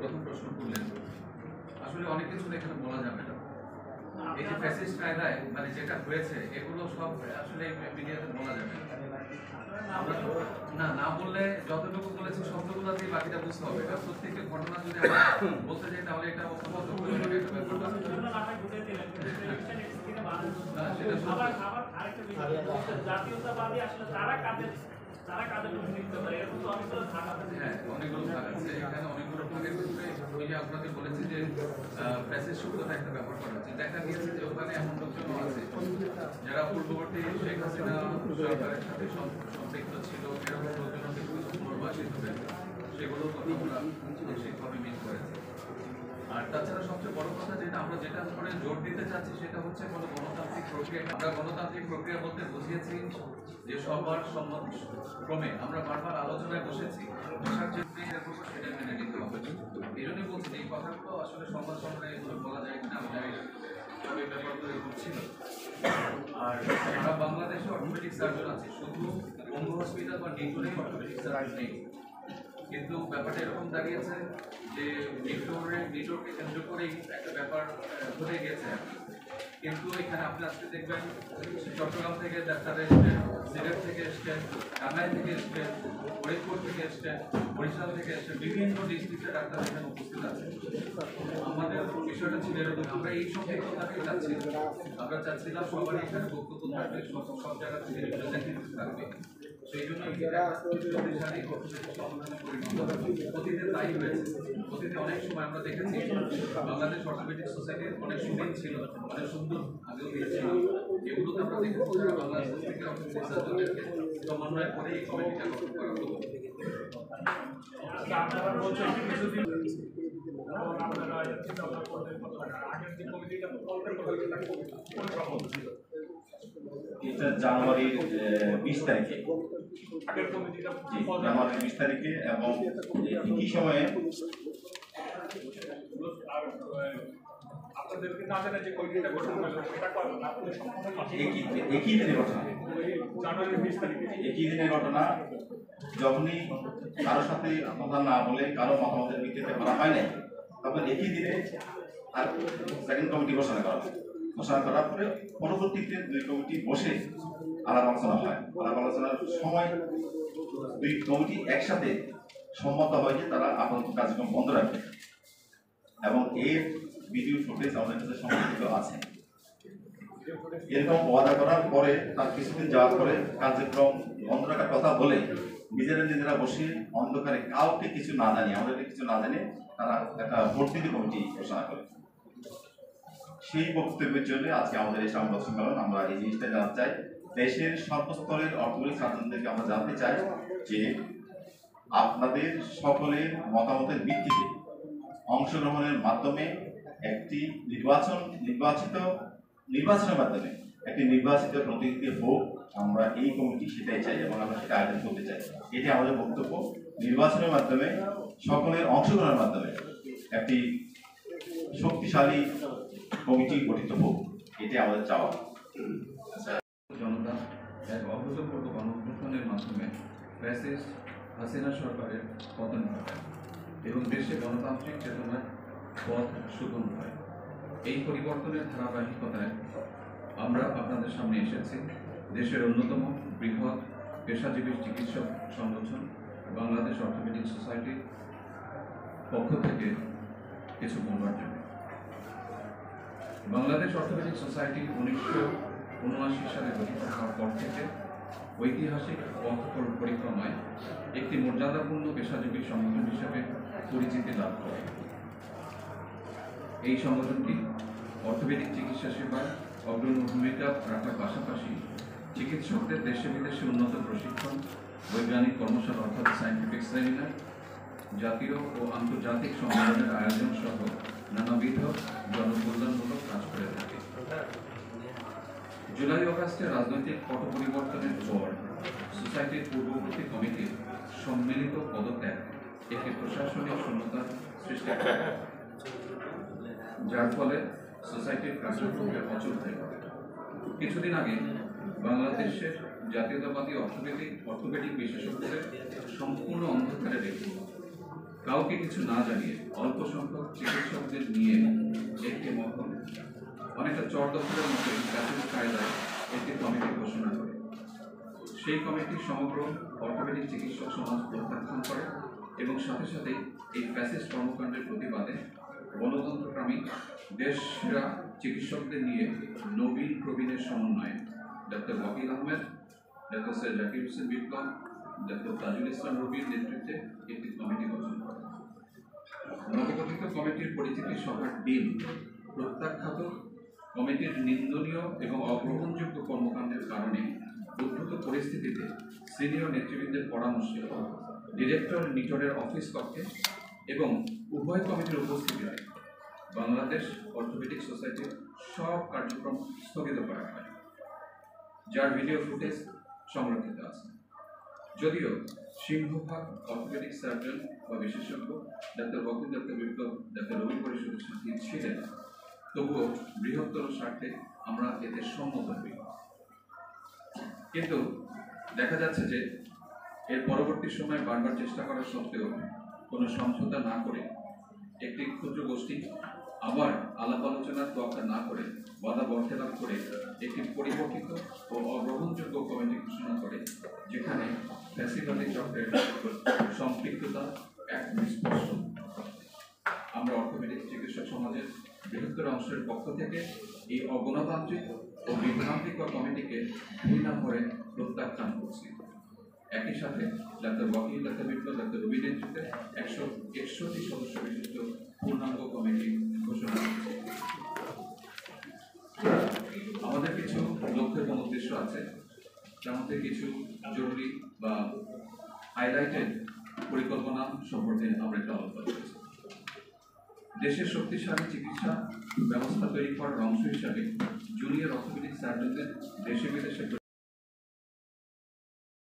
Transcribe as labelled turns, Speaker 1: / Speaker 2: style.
Speaker 1: প্রথম প্রশ্ন করলেন, আসলে অনেক কিছু এখানে বলা যাবে না। এই যে ফ্যাসিস্ট কায়দায় মানে যেটা হয়েছে এগুলো সব আসলে মিডিয়াতে বলা যাবে আমরা না বললে যতটুকু বলেছি শব্দগুলোতেই বাকিটা বুঝতে হবে। এটা প্রত্যেকটা ঘটনা যদি আমরা বলতে যাই তাহলে এটা অত্যন্ত প্রয়োজনীয় একটা ব্যাপার। হ্যাঁ, অনেকগুলো ভাগ আছে এখানে। অনেকগুলো ভাগের ভিতরে ওই যে আপনাকে বলেছি যে ফ্যাসিস্ট শব্দটা একটা ব্যবহার করা হচ্ছে। দেখা গিয়েছে যে ওখানে এমন লোকজন আছে যারা পূর্ববর্তী শেখ হাসিনা সরকারের সাথে সম্পৃক্ত ছিল, এরকম লোকজন কিছু পুনর্বাসিত হয়েছে, সেগুলো আমরা নিশ্চিতভাবে মিস করেছি। আর তাছাড়া সবচেয়ে বড় কথা যেটা আমরা যেটা করে জোর দিতে চাচ্ছি সেটা হচ্ছে কোনো গণতান্ত্রিক প্রক্রিয়া। আমরা গণতান্ত্রিক প্রক্রিয়া বলতে বুঝিয়েছি যে সবার সম্মত ক্রমে আমরা বারবার আলোচনায় বসেছি, বসার যে সেটা মেনে নিতে হবে। এই জন্যই বলছি এই কথাগুলো আসলে সংবাদ সম্মেলনে এগুলো বলা যায় কিনা আমি জানি না, তবে এই ব্যাপারগুলো এরকম ছিল। আর সারা বাংলাদেশে অর্থোপেডিক সার্জন আছে, শুধু বঙ্গ হসপিটাল বা নিটোরেই অর্থোপেডিক সার্জন নেই। কিন্তু ব্যাপারটা এরকম দাঁড়িয়েছে যে নিটোরকে কেন্দ্র করেই একটা ব্যাপার হয়ে গেছে। কিন্তু এখানে আপনি আজকে দেখবেন চট্টগ্রাম থেকে ডাক্তার এসছেন, সিলেট থেকে এসছেন, টাঙ্গাইল থেকে এসছেন, ফরিদপুর থেকে এসছেন, বরিশাল থেকে এসছেন, বিভিন্ন ডিস্ট্রিক্টের ডাক্তার এখানে উপস্থিত আছে। আমাদের বিষয়টা ছিল এরকম, আমরা এই সম্পৃক্ততাকেই চাচ্ছি। আমরা চাচ্ছিলাম সবারই এখানে বক্তব্য থাকবে, সব জায়গা থেকে রিপ্রেজেন্টেটিভ থাকবে। সেই জন্য অতীতে তাই হয়েছে। অতীতে অনেক সময় আমরা দেখেছি বাংলাদেশ অর্থোপেডিক সোসাইটির অনেক সুদিন ছিল, অনেক সুন্দর আগেও ছিল। এগুলোতে আমরা দেখেছি যারা বাংলাদেশ থেকে অর্থোপেডিক সার্জনদেরকে সমন্বয় করে এই কমিটিটা গঠন করা হতো।
Speaker 2: এটা জানুয়ারির 20 তারিখে, জানুয়ারির 20 তারিখে, এবং একই সময়ে
Speaker 3: আপনাদেরকে না জানা যে কমিটিটা গঠন হলো সেটা করেন না,
Speaker 2: একই দিনের ঘটনা,
Speaker 3: জানুয়ারির 20 তারিখে
Speaker 2: একই দিনের ঘটনা। যখনই কারোর সাথে কথা না বলে কারো মতামতের ভিত্তিতে করা হয় না, তখন একই দিনে আর সেকেন্ড কমিটি ঘোষণা করা হয়। ঘোষণা করার পরে পরবর্তীতে দুই কমিটি বসে আলাপ আলোচনা হয়। আলাপ আলোচনার সময় দুই কমিটি একসাথে সম্মত হয় যে তারা আপাতত কার্যক্রম বন্ধ রাখবে, এবং এর ভিডিও ফুটেজ আমাদের কাছে সংরক্ষিত আছে। এরকম ওয়াদা করার পরে তার কিছুদিন যাওয়ার পরে কার্যক্রম বন্ধ রাখার কথা বলে নিজেরা বসে অন্ধকারে কাউকে কিছু না জানিয়ে, আমাদেরকে কিছু না জানিয়ে তারা একটা বর্ধিত কমিটি ঘোষণা করে। সেই বক্তব্যের জন্য আজকে আমাদের এই সংবাদ সম্মেলন। আমরা এই জিনিসটা জানতে চাই, দেশের সর্বস্তরের অর্থনৈতিক সার্জনদেরকে আমরা জানতে চাই যে আপনাদের সকলের মতামতের ভিত্তিতে অংশগ্রহণের মাধ্যমে একটি নির্বাচনের মাধ্যমে একটি নির্বাচিত প্রতিনিধি হোক, আমরা এই কমিটি সেটাই চাই এবং আমরা সেটা আয়োজন করতে চাই। এটি আমাদের বক্তব্য। নির্বাচনের মাধ্যমে সকলের অংশগ্রহণের মাধ্যমে একটি শক্তিশালী কমিটি গঠিত হোক, এটি আমাদের চাওয়া।
Speaker 1: জনতা এক অভূতপূর্ব গণঅভ্যুত্থানের মাধ্যমে ফ্যাসিস্ট হাসিনা সরকারের পতন ঘটায় এবং দেশে গণতান্ত্রিক চেতনার পথ সুগম হয়। এই পরিবর্তনের ধারাবাহিকতায় আমরা আপনাদের সামনে এসেছি দেশের অন্যতম বৃহৎ পেশাজীবী চিকিৎসক সংগঠন বাংলাদেশ অর্থোপেডিক সোসাইটির পক্ষ থেকে কিছু বলবার জন্য। বাংলাদেশ অর্থোপেডিক সোসাইটি 1979 সালে গঠিত হওয়ার পর থেকে ঐতিহাসিক পথ পরিক্রমায় একটি মর্যাদাপূর্ণ পেশাজীবী সংগঠন হিসেবে পরিচিতি লাভ করে। এই সংগঠনটি অর্থোপেডিক চিকিৎসা সেবায় অগ্রণী ভূমিকা রাখার পাশাপাশি চিকিৎসকদের দেশে বিদেশে উন্নত প্রশিক্ষণ, বৈজ্ঞানিক কর্মশালা অর্থাৎ সায়েন্টিফিক সেমিনার, জাতীয় ও আন্তর্জাতিক সম্মেলনের আয়োজন সহ নানাবিধ জনকল্যাণমূলক কাজ করে থাকে। জুলাই অগাস্টে রাজনৈতিক পট পরিবর্তনের পর সোসাইটির পূর্ববর্তী কমিটির সম্মিলিত পদত্যাগ একটি প্রশাসনিক শূন্যতার সৃষ্টি করে, যার ফলে সোসাইটির কার্যক্রমে অচল হয়ে পড়ে। কিছুদিন আগে বাংলাদেশের জাতীয়তাবাদী অর্থোপেডিক বিশেষজ্ঞদের সম্পূর্ণ অন্ধকারে রেখে কাউকে কিছু না জানিয়ে অল্প সংখ্যক চিকিৎসকদের নিয়ে একটি মহল অনেকটা চর দখলের মতো প্যাসেজ কায়দায় একটি কমিটি ঘোষণা করে। সেই কমিটি সমগ্র অর্থোপেডিক চিকিৎসক সমাজ প্রত্যাখ্যান করে এবং সাথে সাথে এই প্যাসেজ কর্মকাণ্ডের প্রতিবাদে গণতন্ত্রকামী দেশসেরা চিকিৎসকদের নিয়ে নবীন প্রবীণের সমন্বয়ে ডক্টর ওয়াকিল আহমেদ, ডক্টর সৈয়দ জাকির হোসেন বিপ্লব, ডক্টর তাজুল ইসলাম রবির নেতৃত্বে একটি কমিটি গঠন করে। নবগঠিত কমিটির পরিচিতি সভার দিন প্রত্যাখ্যাত কমিটির নিন্দনীয় এবং অগ্রহণযোগ্য কর্মকাণ্ডের কারণে উদ্ভূত পরিস্থিতিতে সিনিয়র নেতৃবৃন্দের পরামর্শে ডিরেক্টর নিটরের অফিস কক্ষে এবং উভয় কমিটির উপস্থিতিতে বাংলাদেশ অর্থোপেডিক সোসাইটির সব কার্যক্রম স্থগিত করা হয়, যার ভিডিও ফুটেজ সংরক্ষিত আছে। যদিও সিংহভাগ অর্থোপেডিক সার্জন বা বিশেষজ্ঞ ডাক্তার ওয়াকিল, ডাক্তার বিপ্লব, ডাক্তার রবি পরিষদের সাথে ছিলেন, তবুও বৃহত্তর স্বার্থে আমরা এতে সম্মত হই। কিন্তু দেখা যাচ্ছে যে এর পরবর্তী সময়ে বারবার চেষ্টা করা সত্ত্বেও কোনো সমঝোতা না করে একটি ক্ষুদ্র গোষ্ঠী আবার আলাপ আলোচনার তোয়াক্কা না করে বাধা বরখেলাপ করে একটি পরিবর্তিত ও অগ্রহণযোগ্য কমিটি ঘোষণা করে, যেখানে ফ্যাসিবাদী চক্রের সম্পৃক্ততা এক স্পষ্ট। আমরা অর্থোপেডিক চিকিৎসক সমাজের বৃহত্তর অংশের পক্ষ থেকে এই অগণতান্ত্রিক ও বিভ্রান্তিকর কমিটিকে ঘৃণা করে প্রত্যাখ্যান করছি। একই সাথে ডাক্তার ওয়াকিল, ডাক্তার বিপ্লব, ডাক্তার রবি নেতৃত্বে 161 সদস্য বিশিষ্ট পূর্ণাঙ্গ কমিটি ঘোষণা করছে। আমাদের কিছু লক্ষ্য এবং উদ্দেশ্য আছে, তার মধ্যে কিছু জরুরি বা হাইলাইটেড পরিকল্পনা সম্পর্কে আমরা একটা আলোচনা করেছি। দেশের শক্তিশালী চিকিৎসা ব্যবস্থা তৈরি করার অংশ হিসাবে জুনিয়র অর্থোপেডিক সার্জনদের দেশে বিদেশে